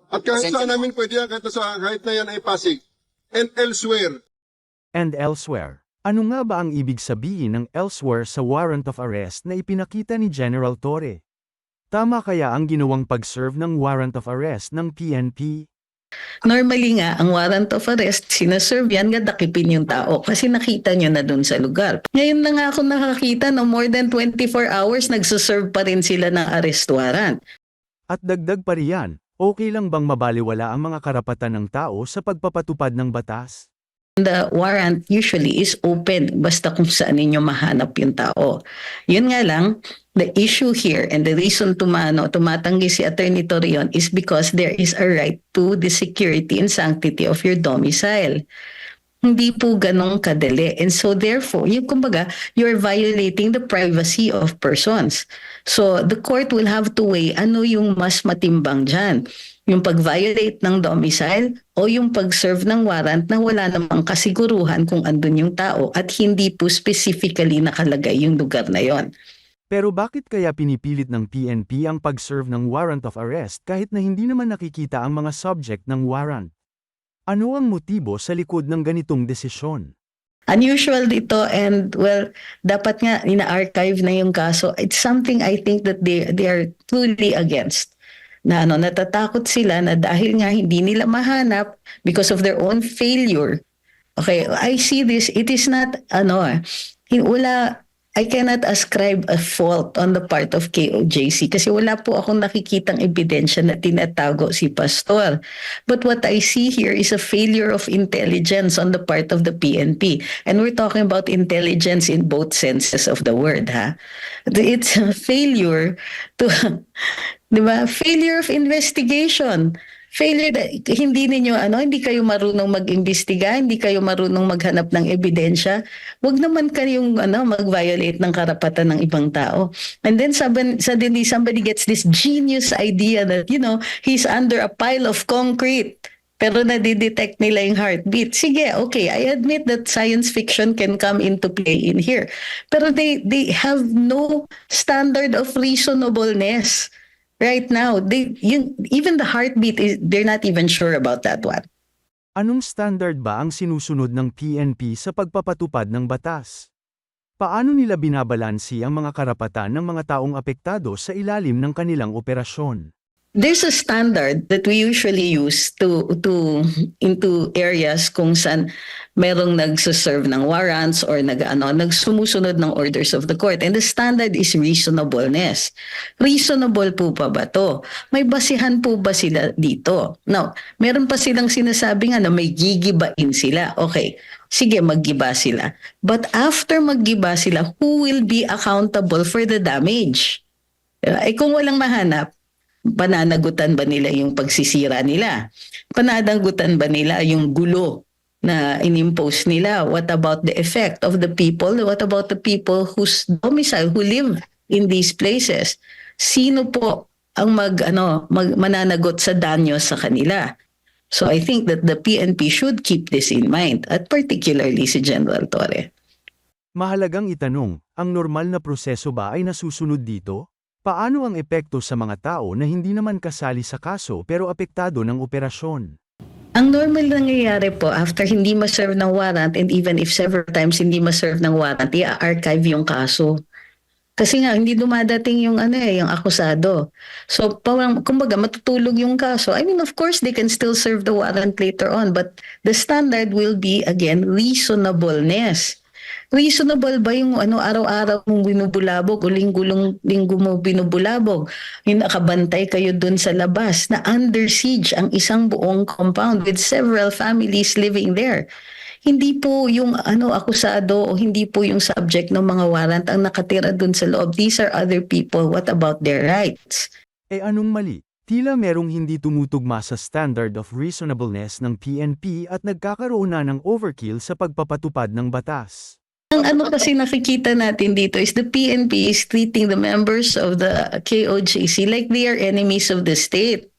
At kahit saan namin pwede yan, kahit na yan ay Pasig. And elsewhere. And elsewhere. Ano nga ba ang ibig sabihin ng elsewhere sa warrant of arrest na ipinakita ni General Torre? Tama kaya ang ginawang pag-serve ng warrant of arrest ng PNP? Normally nga, ang warrant of arrest, sinaserve yan, gadakipin yung tao kasi nakita nyo na dun sa lugar. Ngayon na nga ako nakakita no more than 24 hours, nagsaserve pa rin sila ng arrest warrant. At dagdag pa riyan, okay lang bang mabaliwala ang mga karapatan ng tao sa pagpapatupad ng batas? The warrant usually is open basta kung saan ninyo mahanap yung tao. Yun nga lang, the issue here and the reason tumatanggi si Attorney Torreon is because there is a right to the security and sanctity of your domicile. Hindi po ganong kadali. And so therefore, yung kumbaga, you're violating the privacy of persons. So the court will have to weigh ano yung mas matimbang dyan. Yung pag-violate ng domicile o yung pag-serve ng warrant na wala namang kasiguruhan kung andun yung tao at hindi po specifically nakalagay yung lugar na yon. Pero bakit kaya pinipilit ng PNP ang pag-serve ng warrant of arrest kahit na hindi naman nakikita ang mga subject ng warrant? Ano ang motibo sa likod ng ganitong desisyon? Unusual dito and well, dapat nga ina-archive na yung kaso. It's something I think that they are truly against. Na natatakot sila na dahil nga hindi nila mahanap because of their own failure. Okay, I see this, it is not, I cannot ascribe a fault on the part of KOJC kasi wala po akong nakikitang ebidensya na tinatago si Pastor. But what I see here is a failure of intelligence on the part of the PNP. And we're talking about intelligence in both senses of the word, ha? It's a failure to, di ba? Failure of investigation. Failure that hindi kayo marunong mag-imbestiga, hindi kayo marunong maghanap ng ebidensya. Huwag naman kayong mag-violate ng karapatan ng ibang tao. And then suddenly somebody gets this genius idea that he's under a pile of concrete. Pero nadidetect nila yung heartbeat. Sige, okay, I admit that science fiction can come into play in here. Pero they have no standard of reasonableness. Right now, even the heartbeat, they're not even sure about that one. Anong standard ba ang sinusunod ng PNP sa pagpapatupad ng batas? Paano nila binabalansi ang mga karapatan ng mga taong apektado sa ilalim ng kanilang operasyon? There's a standard that we usually use into areas kung saan merong nagsaserve ng warrants or nagsumusunod ng orders of the court. And the standard is reasonableness. Reasonable po pa ba to? May basihan po ba sila dito? Now, meron pa silang sinasabi na may gigibain sila. Okay, sige, maggiba sila. But after maggiba sila, who will be accountable for the damage? Kung walang mahanap, pananagutan ba nila yung pagsisira nila? Pananagutan ba nila yung gulo na inimpose nila? What about the effect of the people? What about the people whose domicile, who live in these places? Sino po ang mananagot sa danyo sa kanila? So I think that the PNP should keep this in mind, at particularly si General Torre. Mahalagang itanong, ang normal na proseso ba ay nasusunod dito? Paano ang epekto sa mga tao na hindi naman kasali sa kaso pero apektado ng operasyon? Ang normal nangyayari po after hindi ma-serve ng warrant and even if several times hindi ma-serve ng warrant, i-archive yung kaso. Kasi nga hindi dumadating yung yung akusado. So kumbaga matutulog yung kaso. I mean, of course they can still serve the warrant later on, but the standard will be again reasonableness. Reasonable ba yung araw-araw mong binubulabog o linggo mo binubulabog? Yung nakabantay kayo dun sa labas na under siege ang isang buong compound with several families living there. Hindi po yung akusado o hindi po yung subject ng mga warrant ang nakatira dun sa loob. These are other people. What about their rights? Anong mali? Tila merong hindi tumutugma sa standard of reasonableness ng PNP at nagkakaroon na ng overkill sa pagpapatupad ng batas. Ang kasi nakikita natin dito is the PNP is treating the members of the KOJC like they are enemies of the state.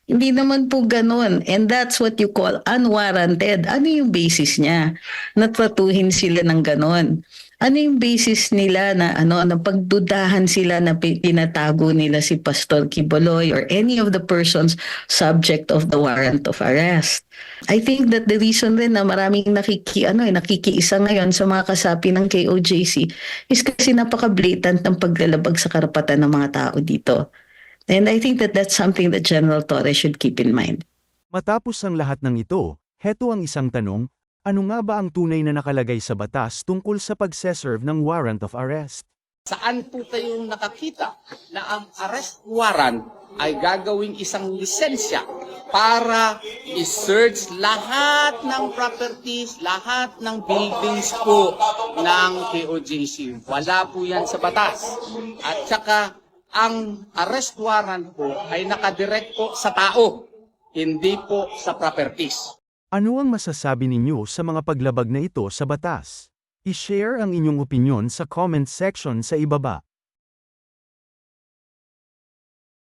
Hindi naman po ganun. And that's what you call unwarranted. Ano yung basis niya? Natratuhin sila ng ganun. Ano yung basis nila na pagdudahan sila na tinatago nila si Pastor Quiboloy or any of the persons subject of the warrant of arrest? I think that the reason rin na maraming nakikiisa ngayon sa mga kasapi ng KOJC is kasi napaka-blatant ng paglalabag sa karapatan ng mga tao dito. And I think that that's something that General Torres should keep in mind. Matapos ang lahat ng ito, heto ang isang tanong, ano nga ba ang tunay na nakalagay sa batas tungkol sa pagseserve ng warrant of arrest? Saan po kayong nakakita na ang arrest warrant ay gagawing isang lisensya para i-search lahat ng properties, lahat ng buildings po ng KOJC? Wala po yan sa batas. At saka, ang arrest warrant po ay nakadirect po sa tao, hindi po sa properties. Ano ang masasabi ninyo sa mga paglabag na ito sa batas? I-share ang inyong opinyon sa comment section sa ibaba.